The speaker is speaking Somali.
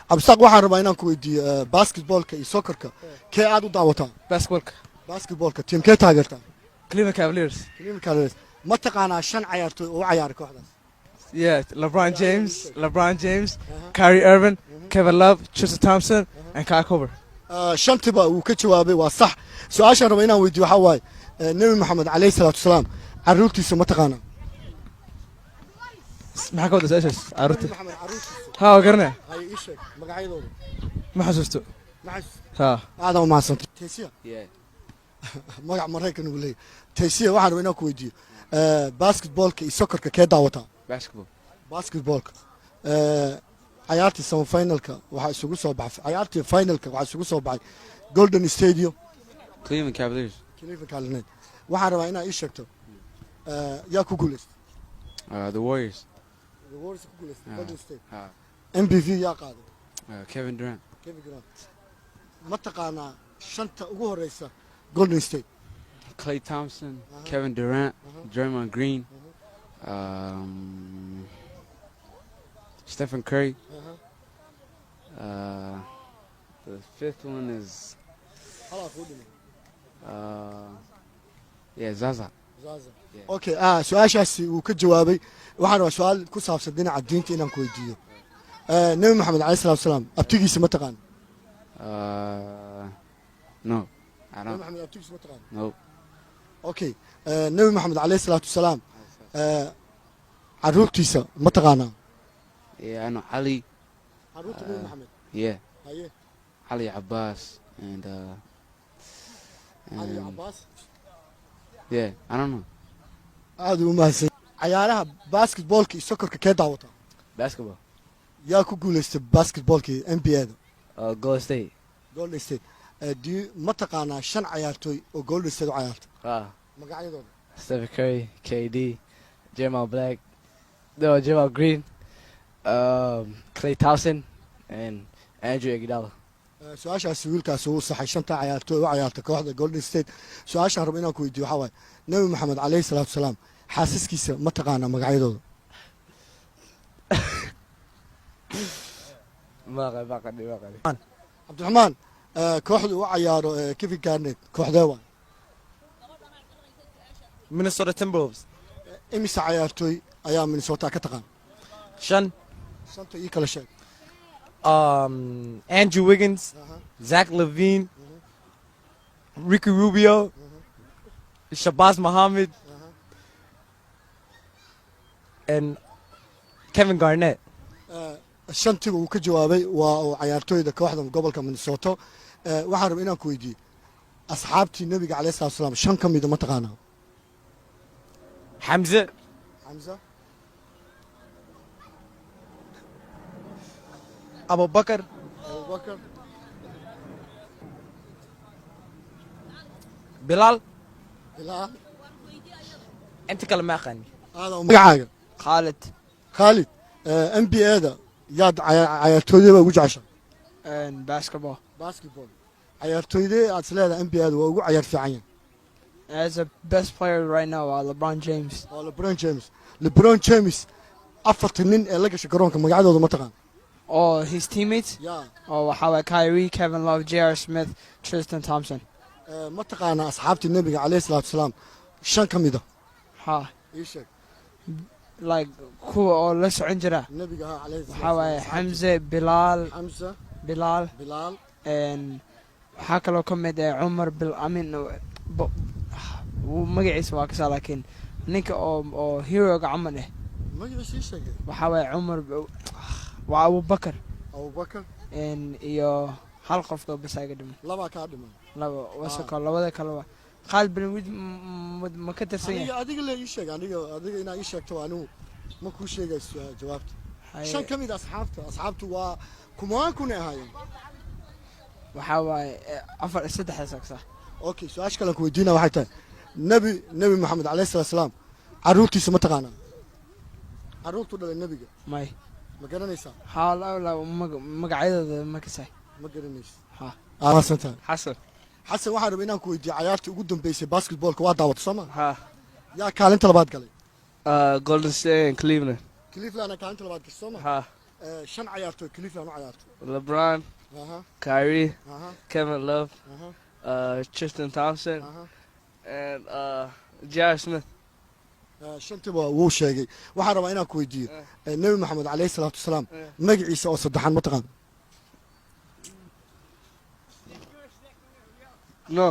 cabsaaq waxaan rabaa inaan ku weydiiyo basketballka iyo soccerka kee aad u daawataa basketballka teamkee taageertaa Cleveland Cavaliers. Cleveland Cavaliers ma taqaanaa 5 ciyaartoy oo u ciyaaray kooxdaas Yeah, LeBron James, Kyrie Irving, Kevin Love, Tristan Thompson, and Kyle Korver. shantiba uu ka jawaabay waa sax su'aashaan rabaa inaan weydiiyo waxa waaye nabi maxamed calayhi salaatu wasalaam carruurtiisa ma taqaanaa maxaa ka wada su-aashaas carruurta maxamed carruurtiisa haa waa garanaya hay ii sheeg magacyadooda ma xasuusto ma xasuusto haa aad u mahadsantay taysiya magac maraykan uu leeyahay taysiya waxaan rabaa inaan ku weydiiyo basketballka iyo soccerka kee daawataa basketballka ciyaartii semifinalka waxaa isugu soo baxay ciyaartii finalka waxaa isugu soo baxay Golden Stadium Cleveland Cavaliers. waxaan rabaa inaad ii sheegto yaa ku guuleystay The Warriors. The Warriors ku guuleystay Golden State Uh, MVP yaa qaaday Kevin Durant. Kevin Durant ma taqaanaa shanta ugu horeysa Golden State Klay Thompson. Kevin Durant. Draymond Green. Stephen Curry. The fifth one is halaa kuu dhimay Zaza. Zaza okay su'aashaasi uu ka jawaabay waxaan rabaa su'aal ku saabsan dhinaca diinta inaan ku weydiiyo nabi maxamed calayhi salaatu wasalaam abtigiisa ma taqaan No, I nabi don't. maxamed abtigiisa ma taqaan No. okay nabi maxamed calayhi salaatu wasalaam carruurtiisa ma taqaanaa Yeah, I know Ali. carruurta nabi maxamed Yeah, haye Ali Abbas and cali cabaas yeah, I don't know. aad u mahadsan ciyaaraha basketballka iyo soccerka kee daawataa Basketball. yaa ku guuleystay basketballka iyo NBA-da Golden State. Golden State ma taqaanaa 5 ciyaartoy oo Golden State u ciyaarta magacyadooda Stephen Curry, KD, Jamal Black, Jamal Green, Klay Thompson, and Andrew Iguodala. su-aashaasi wiilkaasi uu saxay 5 ciyaartoy u ciyaarta kooxda Golden State su-aashaan rabo inaan ku weydiiyo waxa waaye nabi maxamed calayhi salaatu wasalaam xaasaskiisa ma taqaanaa magacyadooda cabdiraxmaan kooxda u ciyaaro Kevin Garnett kooxdee waa Minnesota Timberwolves. imise ciyaartoy ayaa Minnesota ka taqaan Shan. shanta ii kala sheeg Andrew Wiggins, Zach LaVine, Ricky Rubio, Shabazz Muhammad, and Kevin Garnett. shantiba uu ka jawaabay waa uu ciyaartoyda kooxda gobolka Minnesota waxaan rabaa inaan ku weydiiyo asxaabtii nabiga calayhi salaatu wasalaam 5 ka mid ma taqaanaa Hamza, Hamza Abu Bakr, Abubakar Bilal, Bilal انت كلام ما خاني هذا magacaaga Khalid, Khalid NBA-da yaad ciyaartoydaba ugu jecesha and basketball. basketball ciyaartoydee aad isleedahay NBA-da waa ugu ciyaar fiican yahay As the best player right now, LeBron James. waa LeBron James afartan nin ee la gashay garoonka magacadooda ma taqaan Or his teammates. yaa Or how Kyrie, Kevin Love, J.R. Smith, Tristan Thompson. ma taqaanaa asxaabtii nabiga calayhi salaatu wasalaam 5 ka mid ah Ha, ii sheeg like who or let's injira. nabiga ha calayhi How Hamza, Bilal, Hamza Bilal, Bilal and waxaa kaloo ka mid ah Umar magaciisa waa kasaa laakiin ninka oo heroga camal eh magaciisa ii sheegay waxaa waaye Umar waa Abubakar Abubakar iyo hal qofka bas aga dhiman laba ka dhiman laba wasako labada kale waa Khalid bin Walid ma ka tirsan yahay adiga la ii sheeg adiga inaa ii sheegto anigu ma kuu sheegayso jawaabta 5 ka mid asxaabtu waa kumaan kuna ahaayeen waxaa waaye afar saddex sax okay su-aasha kale ku weydiina waxay tahay nabi maxamed calayhi salaatu wasalaam carruurtiisa ma taqaanaa carruurtu dhalay nabiga may ma garanaysaa hala magacyadooda ma kasay ma garanaysa ha aasantahay Xasan waxaan rabaa inaan ku weydiiyo ciyaartii ugu dambeysay basketballka waa daawata soo ma ha yaa kaalinta labaad galay Golden State and Cleveland Cleveland kaalinta labaad gashay soo ma ha shan cayaartooy Cleveland u cayaarto LeBron, aha Kyrie, aha Kevin Love, aha Tristan Thompson, aha and J.R. Smith. shantiba wuu sheegay waxaan rabaa inaan ku weydiiyo nabi maxamed calayhi salaatu wasalaam magaciisa oo saddexan ma taqaan No.